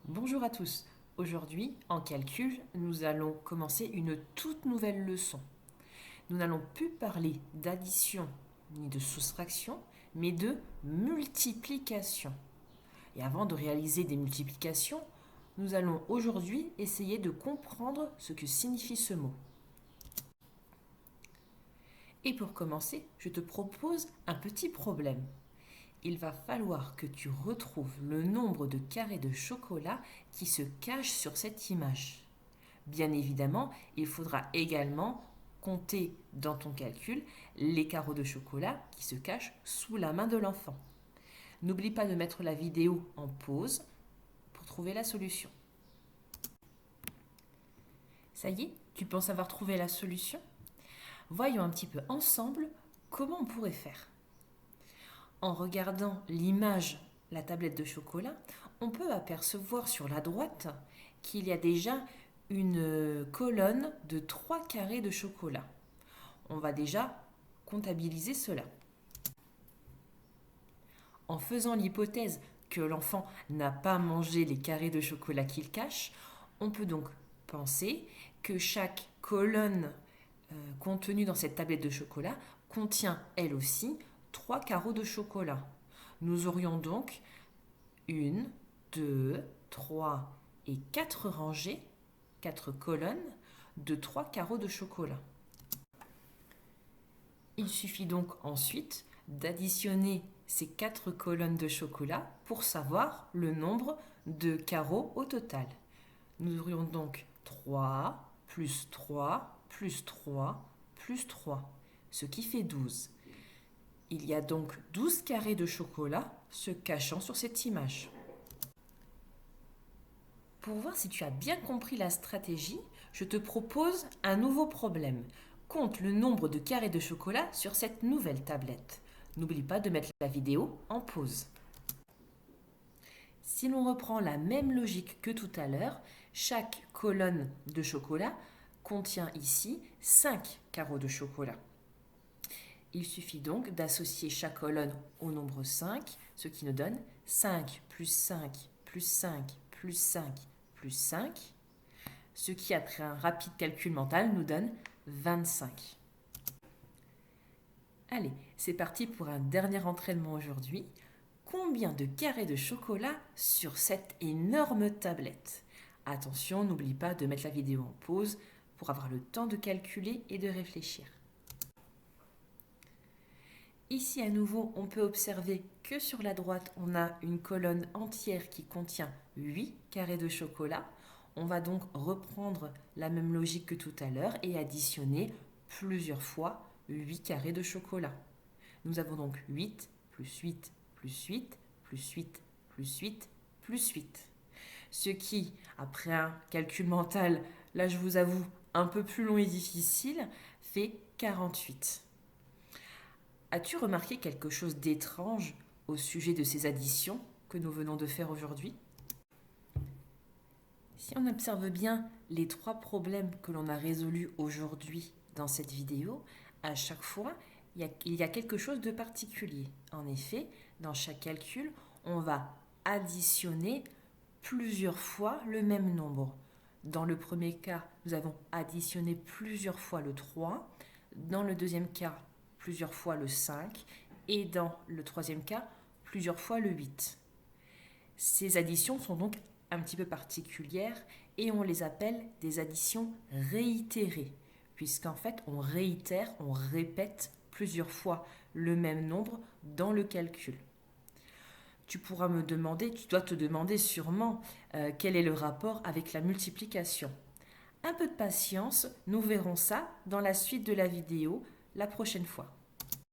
Bonjour à tous. Aujourd'hui, en calcul, nous allons commencer une toute nouvelle leçon. Nous n'allons plus parler d'addition ni de soustraction, mais de multiplication. Et avant de réaliser des multiplications, nous allons aujourd'hui essayer de comprendre ce que signifie ce mot. Et pour commencer, je te propose un petit problème. Il va falloir que tu retrouves le nombre de carrés de chocolat qui se cachent sur cette image. Bien évidemment, il faudra également compter dans ton calcul les carreaux de chocolat qui se cachent sous la main de l'enfant. N'oublie pas de mettre la vidéo en pause pour trouver la solution. Ça y est, tu penses avoir trouvé la solution? Voyons un petit peu ensemble comment on pourrait faire. En regardant l'image, la tablette de chocolat, on peut apercevoir sur la droite qu'il y a déjà une colonne de 3 carrés de chocolat. On va déjà comptabiliser cela. En faisant l'hypothèse que l'enfant n'a pas mangé les carrés de chocolat qu'il cache, on peut donc penser que chaque colonne contenue dans cette tablette de chocolat contient elle aussi 3 carreaux de chocolat. Nous aurions donc 1, 2, 3 et 4 rangées, 4 colonnes de 3 carreaux de chocolat. Il suffit donc ensuite d'additionner ces 4 colonnes de chocolat pour savoir le nombre de carreaux au total. Nous aurions donc 3 plus 3 plus 3 plus 3, ce qui fait 12. Il y a donc 12 carrés de chocolat se cachant sur cette image. Pour voir si tu as bien compris la stratégie, je te propose un nouveau problème. Compte le nombre de carrés de chocolat sur cette nouvelle tablette. N'oublie pas de mettre la vidéo en pause. Si l'on reprend la même logique que tout à l'heure, chaque colonne de chocolat contient ici 5 carreaux de chocolat. Il suffit donc d'associer chaque colonne au nombre 5, ce qui nous donne 5 plus 5 plus 5 plus 5 plus 5, ce qui, après un rapide calcul mental, nous donne 25. Allez, c'est parti pour un dernier entraînement aujourd'hui. Combien de carrés de chocolat sur cette énorme tablette? Attention, n'oublie pas de mettre la vidéo en pause pour avoir le temps de calculer et de réfléchir. Ici, à nouveau, on peut observer que sur la droite, on a une colonne entière qui contient 8 carrés de chocolat. On va donc reprendre la même logique que tout à l'heure et additionner plusieurs fois 8 carrés de chocolat. Nous avons donc 8 plus 8 plus 8 plus 8 plus 8 plus 8. Ce qui, après un calcul mental, là je vous avoue, un peu plus long et difficile, fait 48. As-tu remarqué quelque chose d'étrange au sujet de ces additions que nous venons de faire aujourd'hui? Si on observe bien les 3 problèmes que l'on a résolus aujourd'hui dans cette vidéo, à chaque fois, il y a quelque chose de particulier. En effet, dans chaque calcul, on va additionner plusieurs fois le même nombre. Dans le premier cas, nous avons additionné plusieurs fois le 3. Dans le deuxième cas, plusieurs fois le 5. Et dans le troisième cas, plusieurs fois le 8. Ces additions sont donc un petit peu particulières et on les appelle des additions réitérées, puisqu'en fait on réitère, on répète plusieurs fois le même nombre dans le calcul. Tu pourras me demander, tu dois te demander sûrement quel est le rapport avec la multiplication. Un peu de patience, nous verrons ça dans la suite de la vidéo la prochaine fois.